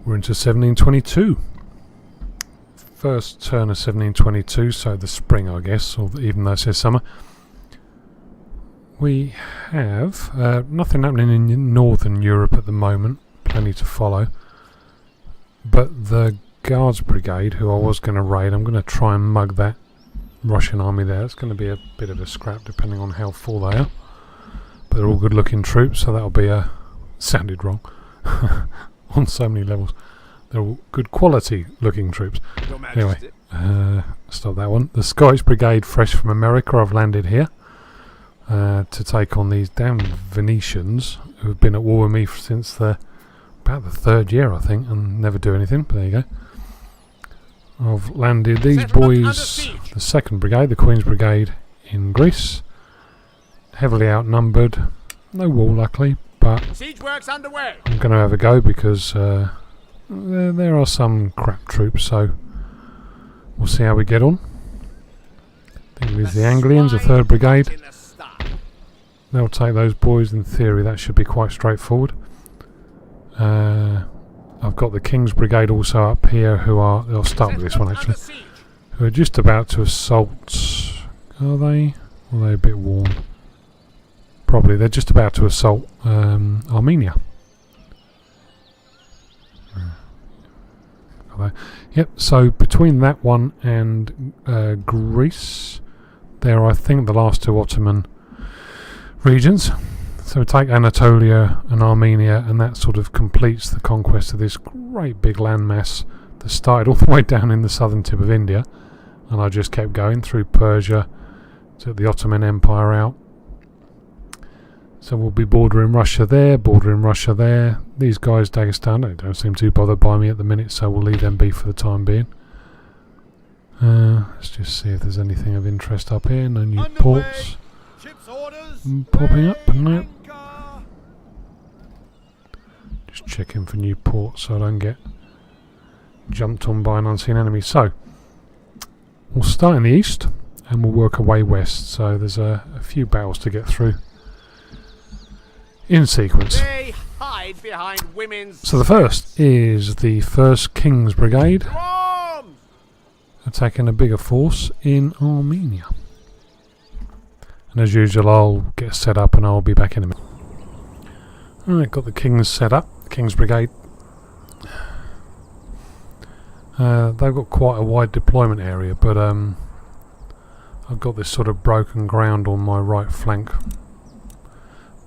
We're into 1722. First turn of 1722, so the spring, I guess, or even though it says summer. We have nothing happening in Northern Europe at the moment, plenty to follow. But the Guards Brigade, who I was going to raid, I'm going to try and mug that Russian army there. It's going to be a bit of a scrap depending on how full they are. But they're all good looking troops, so that'll be a... sounded wrong. On so many levels. They're all good quality looking troops. Anyway, stop that one. The Scottish Brigade, fresh from America, I've landed here to take on these damn Venetians who have been at war with me since about the third year, I think, and never do anything, but there you go. I've landed these boys, the 2nd Brigade, the Queen's Brigade in Greece. Heavily outnumbered. No wall, luckily, but siege works underway. I'm going to have a go because there are some crap troops, so we'll see how we get on. I think there's the Anglians, the 3rd Brigade. They'll take those boys. In theory, that should be quite straightforward. I've got the King's Brigade also up here, who are... I'll start with this one actually. Who are just about to assault... Are they? Or are they a bit warm? Probably. They're just about to assault Armenia. Yep, so between that one and Greece, there are, I think, the last 2 Ottoman regions. So we take Anatolia and Armenia, and that sort of completes the conquest of this great big landmass that started all the way down in the southern tip of India, and I just kept going through Persia, took the Ottoman Empire out. So we'll be bordering Russia there, These guys, Dagestan, they don't seem too bothered by me at the minute, so we'll leave them be for the time being. Let's just see if there's anything of interest up here. No new ports popping up. No. Just checking for new ports so I don't get jumped on by an unseen enemy. So we'll start in the east and we'll work our way west. So there's a few battles to get through in sequence. They hide behind women's... So the first is the 1st King's Brigade attacking a bigger force in Armenia. And as usual, I'll get set up and I'll be back in a minute. Alright, got the King's set up, the King's Brigade. They've got quite a wide deployment area, but I've got this sort of broken ground on my right flank.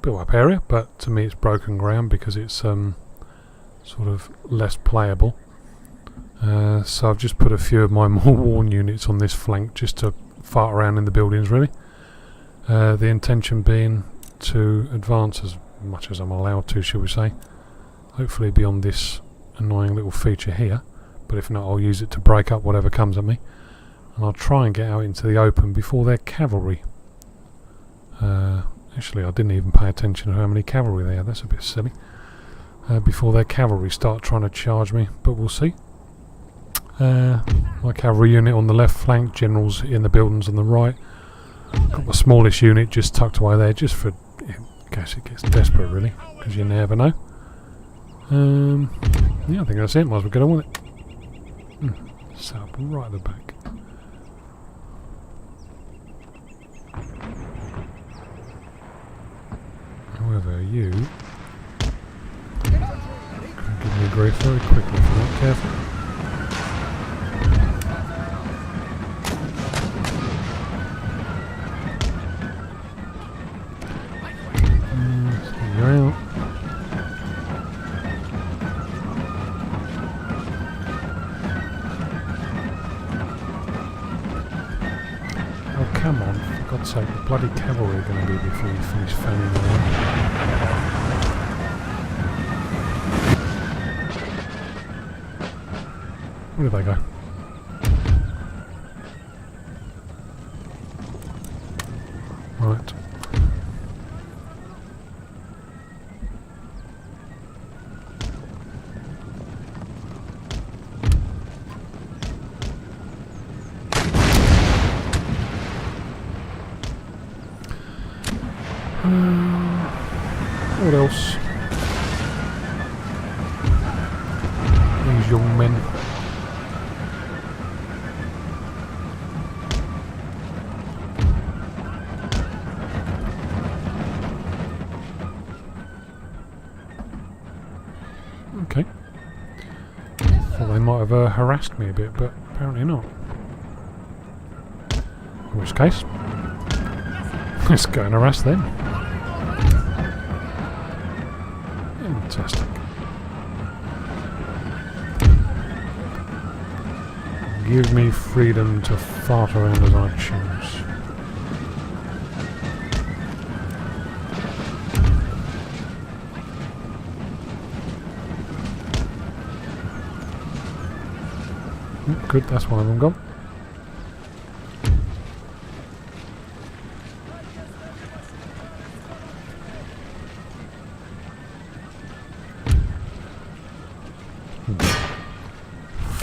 Built up area, but to me it's broken ground because it's sort of less playable. So I've just put a few of my more worn units on this flank just to fart around in the buildings, really. The intention being to advance as much as I'm allowed to, shall we say. Hopefully beyond this annoying little feature here, but if not, I'll use it to break up whatever comes at me. And I'll try and get out into the open before their cavalry. Actually, I didn't even pay attention to how many cavalry they had. That's a bit silly. Before their cavalry start trying to charge me, but we'll see. My cavalry unit on the left flank, generals in the buildings on the right. Got my smallest unit just tucked away there, just for in case it gets desperate, really, because you never know. Yeah, I think that's it. Might as well get on with it. Set up right at the back. However, you can give me grief very quickly if you're not careful. You're out. Oh, come on, for God's sake, the bloody cavalry are going to be before you finish fanning around. Where did they go? Right. What else? young men. Okay. Thought they might have harassed me a bit, but apparently not. In which case, let's go and harass them. Fantastic. Give me freedom to fart around as I choose. Good, that's one of them gone.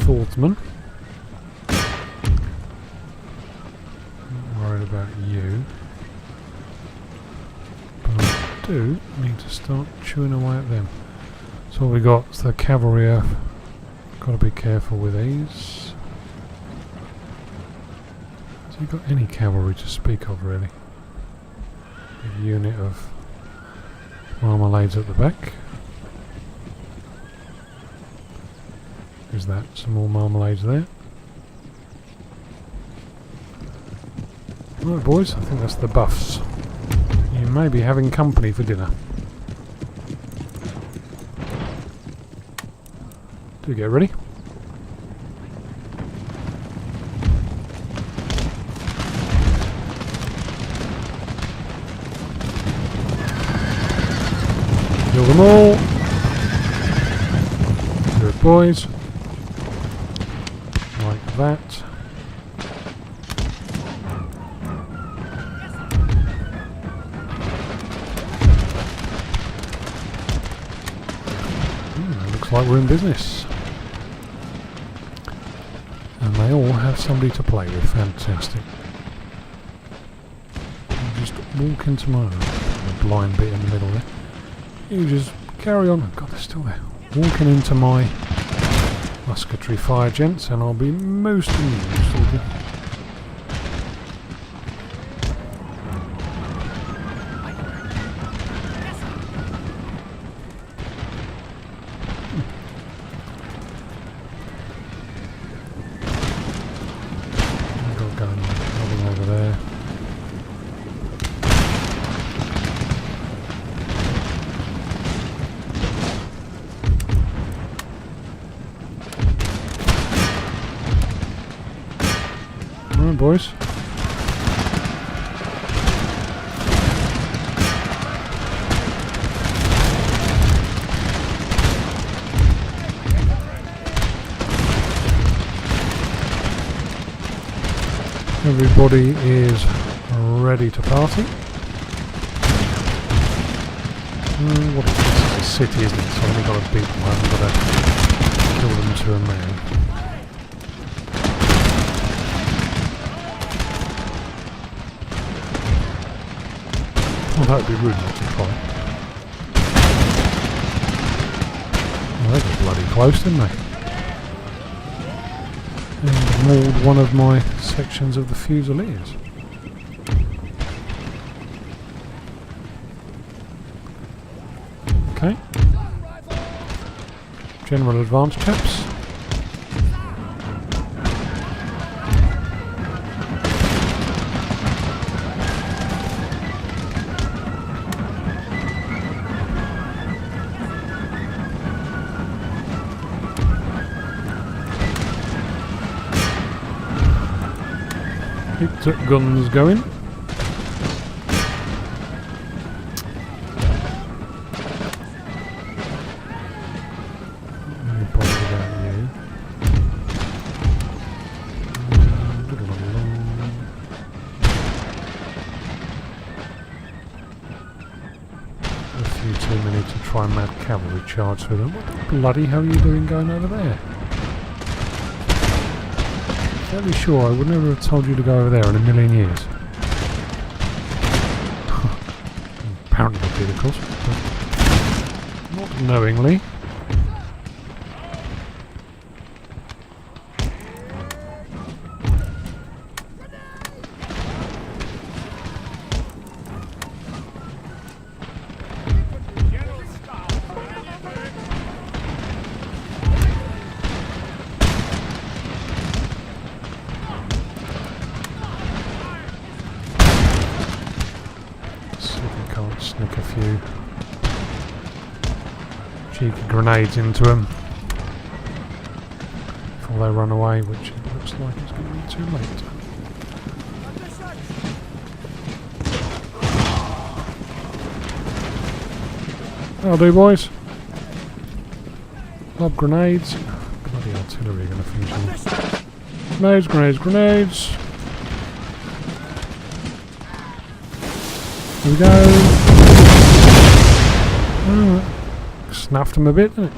Swordsman. Not worried about you. But I do need to start chewing away at them. So what we got is the cavalry. Got to be careful with these. Has he got any cavalry to speak of, really? Big unit of marmalades at the back. Is that some more marmalades there? Right, boys, I think that's the buffs. You may be having company for dinner. Do get ready. Kill them all. Good boys. Like that. Looks like we're in business. And they all have somebody to play with. Fantastic. I'll just walk into my the blind bit in the middle there. You just carry on. God, they're still there. Walking into my musketry fire, gents, and I'll be most amused with you. Boys. Everybody is ready to party. What is this? It's a city, isn't it? So I've only got to beat them. I haven't got to kill them to a man. Well, that would be rude not to try. Well, they got bloody close, didn't they? And mauled one of my sections of the Fusiliers. Okay. General advance, chaps. Picked up guns going. A few too many to try and mad cavalry charge through them. What the bloody hell are you doing going over there? Fairly sure I would never have told you to go over there in a million years. Apparently I did, of course, but not knowingly. cheeky grenades into them before they run away, which it looks like it's going to be too late. That'll do, boys. Lob grenades. Bloody artillery are going to finish them. Grenades, grenades, grenades. Here we go. Snuffed them a bit, didn't it?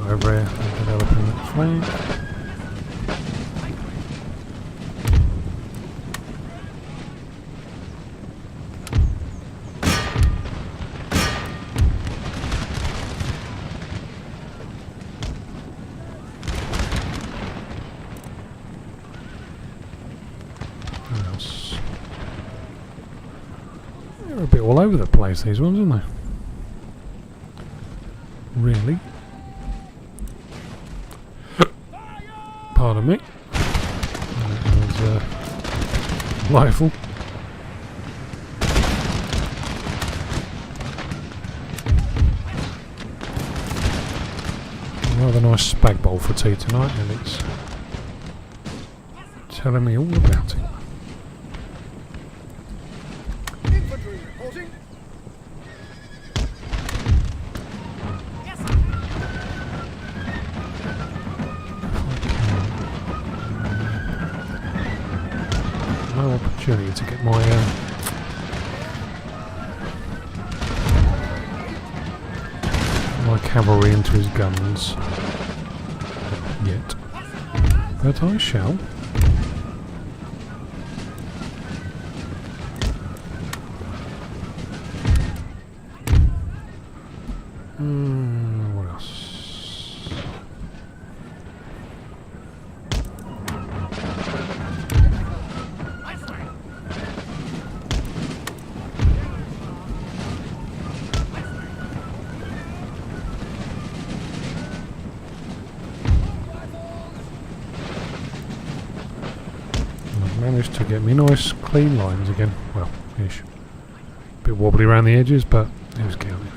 Over here, developing that flank. What else? They're a bit all over the place, these ones, aren't they? Really? Pardon me. There's a rifle. Rather nice spag bowl for tea tonight, and it's telling me all about it. Infantry reporting. No opportunity to get my cavalry into his guns yet, but I shall. What else? Managed to get me nice clean lines again. Well, ish. Bit wobbly around the edges, but it was counting.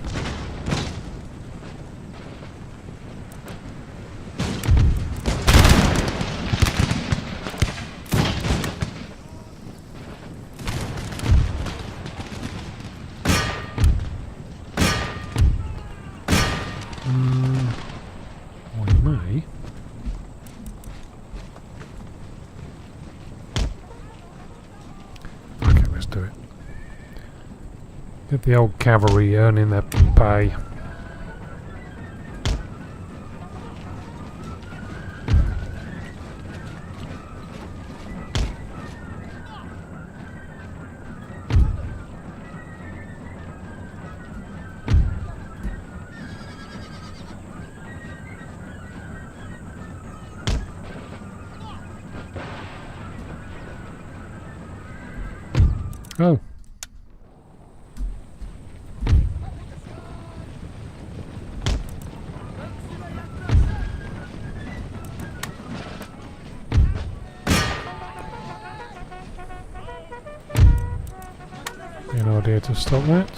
I may. Do it. Get the old cavalry earning their pay. Oh. Any idea to stop that?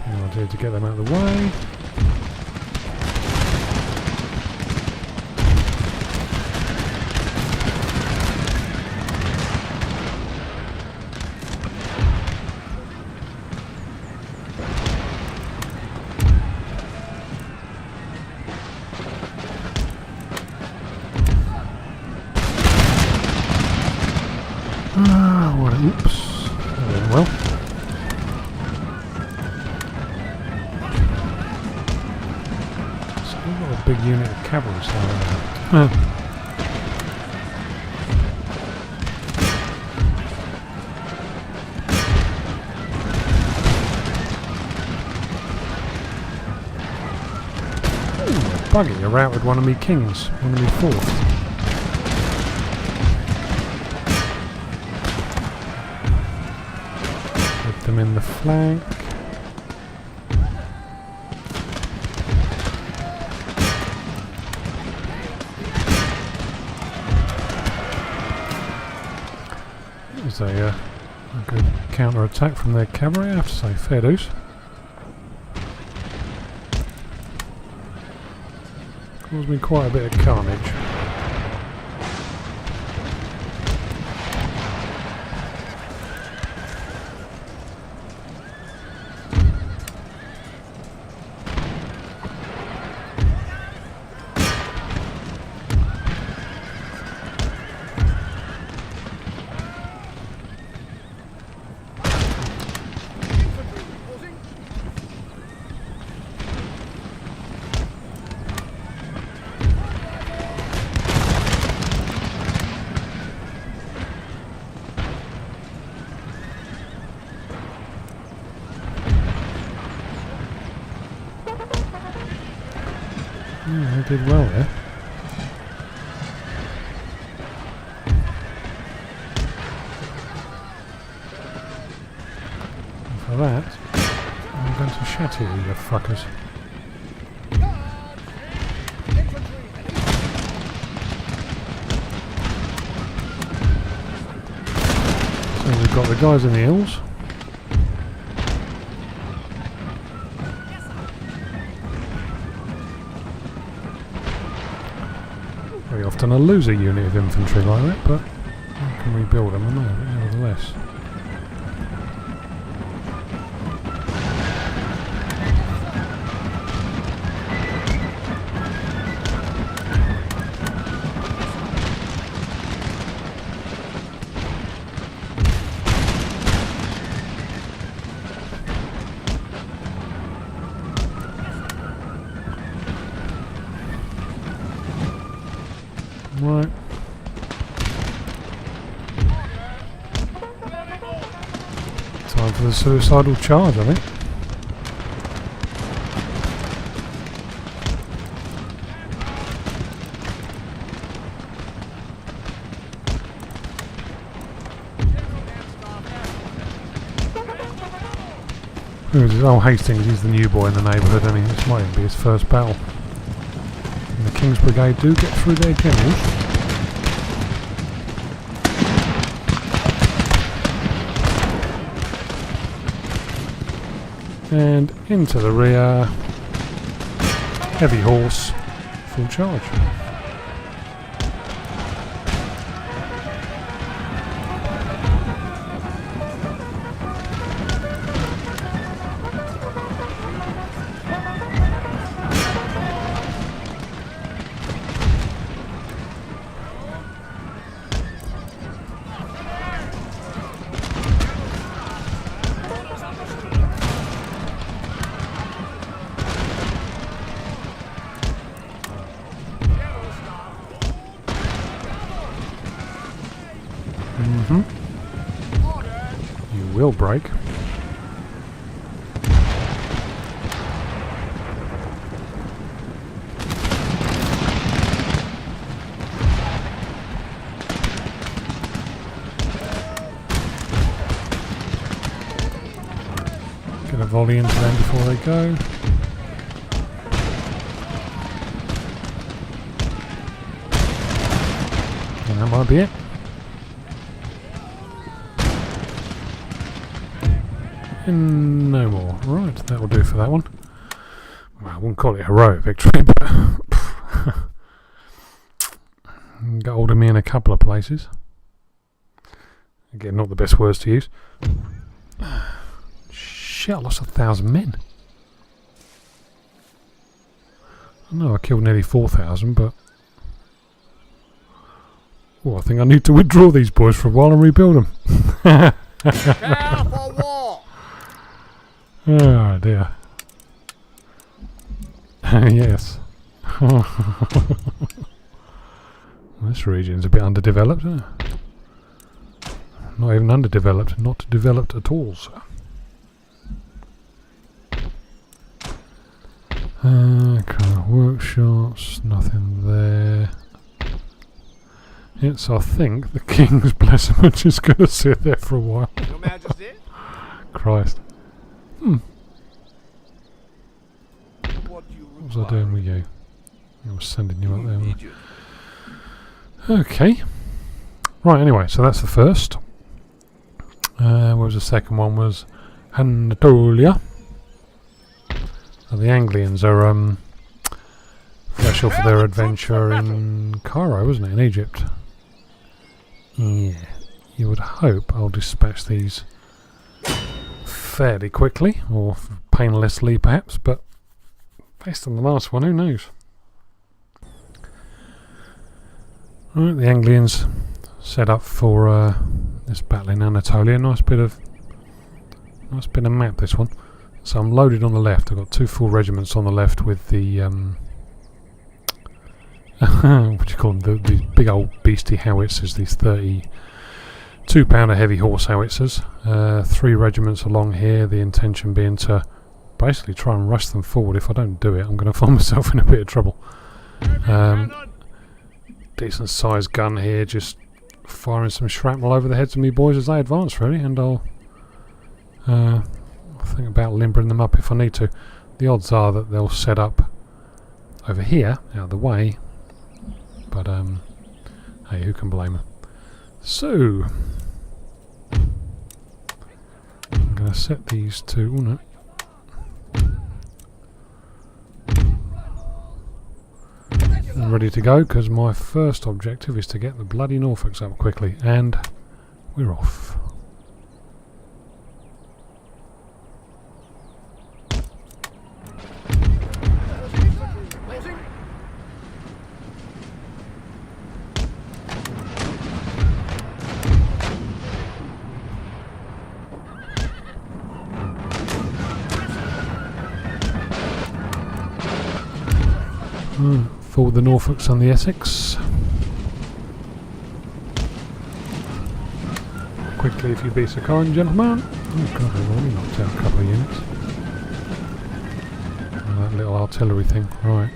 Any idea to get them out of the way? Oops. That went well. Still got a big unit of cavalry standing there. Buggy, I routed one of me kings, one of me fourth. them in the flank. There's a good counter-attack from their cavalry, I have to say, fair dues. Caused me quite a bit of carnage. Yeah, they did well there. And for that, I'm going to shatter you, you fuckers. So we've got the guys in the hills. Very often I lose a unit of infantry like that, but I can rebuild them, I know, but nevertheless. Right. Time for the suicidal charge, I think. Oh, Hastings, he's the new boy in the neighbourhood, and this might even be his first battle. And the King's Brigade do get through their generals. And into the rear, heavy horse, full charge. You will break. Get a volley into them before they go. And that might be it. And no more. Right, that will do for that one. Well, I wouldn't call it a heroic victory, but got hold of me in a couple of places. Again, not the best words to use. Shit, I lost 1,000 men. I know I killed nearly 4,000, but oh, I think I need to withdraw these boys for a while and rebuild them. Prepare for war! Oh dear. Yes. This region's a bit underdeveloped, isn't it? Not even underdeveloped, not developed at all, sir. Kind of workshops, nothing there. Yes, I think the King's bless him are just going to sit there for a while. Your Majesty? Christ. What do you What was I doing with you? I was sending you up there. wasn't Immediate. I? Okay. Right, anyway, so that's the first. What was the second one? Was Anatolia. So the Anglians are fresh off of their adventure in Cairo, wasn't it? In Egypt. Yeah. You would hope I'll dispatch these fairly quickly, or painlessly perhaps, but based on the last one, who knows? Right, the Anglians set up for this battle in Anatolia. Nice bit of map, this one. So I'm loaded on the left. I've got 2 full regiments on the left with the what do you call them? These big old beastie howitzers. These 32-pounder heavy horse howitzers. 3 regiments along here. The intention being to basically try and rush them forward. If I don't do it, I'm going to find myself in a bit of trouble. Decent sized gun here, just firing some shrapnel over the heads of me boys as they advance, really, and I'll think about limbering them up if I need to. The odds are that they'll set up over here, out of the way, but hey, who can blame them? So I'm going to set these two. Oh, no. I'm ready to go, because my first objective is to get the bloody Norfolks up quickly, and we're off. Forward the Norfolks and the Essex. Quickly, if you be so kind, gentlemen. Oh god, I've already knocked out a couple of units. Oh, that little artillery thing, right.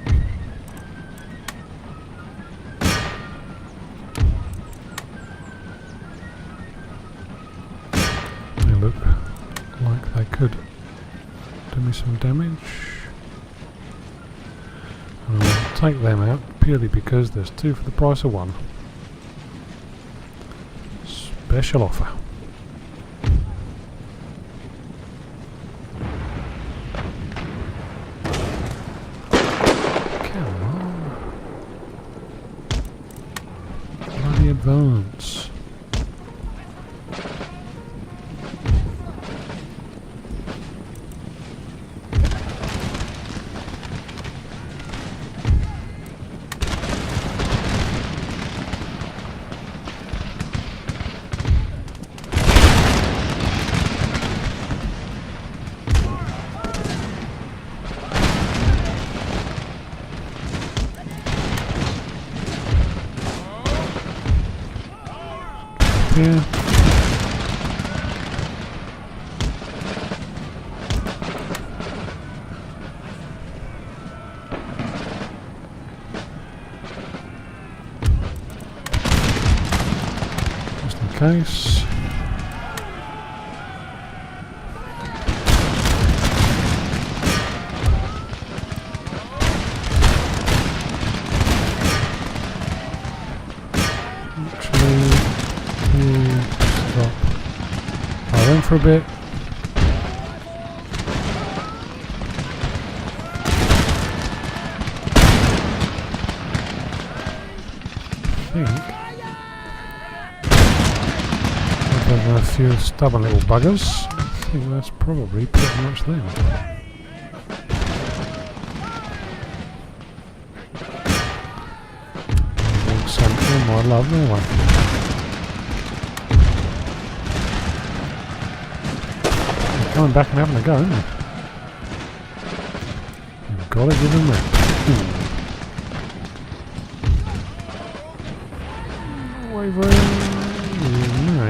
They look like they could do me some damage. I'll take them out purely because there's 2 for the price of 1. Special offer. Come on. Bloody advance. Yeah. Just in case. For a bit. I think there's a few stubborn little buggers. I think that's probably pretty much them. Some my love there one. Coming back and having a go, isn't it? You've got to give them that. Wavering. No.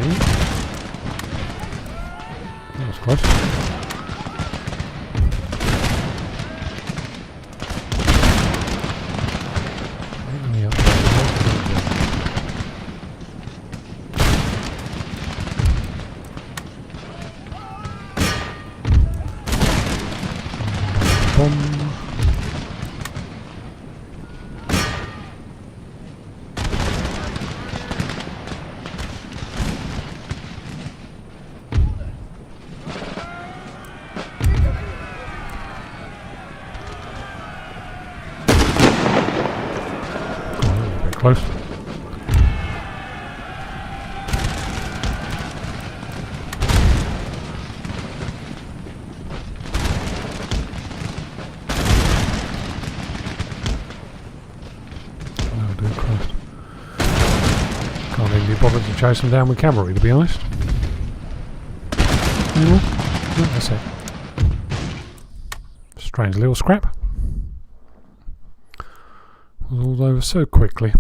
That was close. close. Oh dear Christ. Can't even be bothered to chase them down with cavalry, to be honest. No, that's it. Strange little scrap. Was all over so quickly.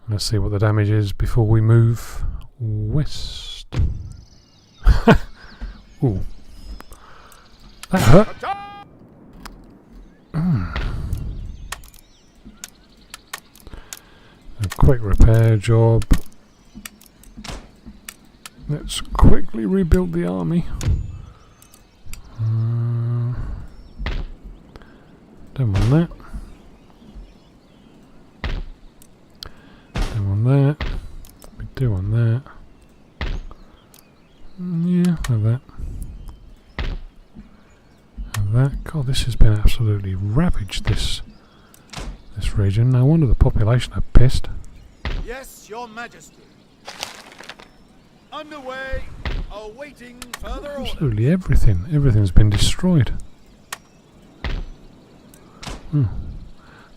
Let's see what the damage is before we move west. Ooh. That hurt. A quick repair job. Let's quickly rebuild the army. Don't want that. Don't want that. We do want that. Yeah, have that. Have that. God, this has been absolutely ravaged, this region. No wonder the population are pissed. Yes, Your Majesty. Underway, awaiting further orders. Absolutely everything. Everything's been destroyed. That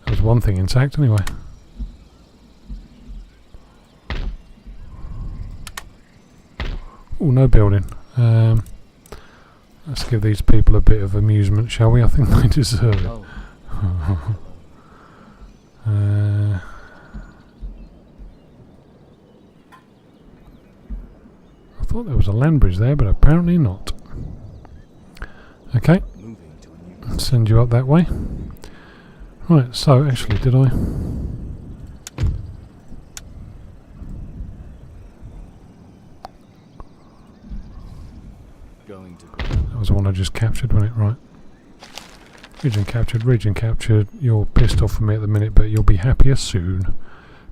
was one thing intact anyway. Oh, no building. Let's give these people a bit of amusement, shall we? I think they deserve it. I thought there was a land bridge there, but apparently not. Okay, send you up that way. Right, so actually, did I? That was the one I just captured, wasn't it? Right. Region captured, region captured. You're pissed off for me at the minute, but you'll be happier soon.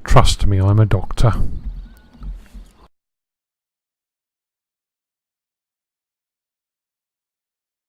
Trust me, I'm a doctor.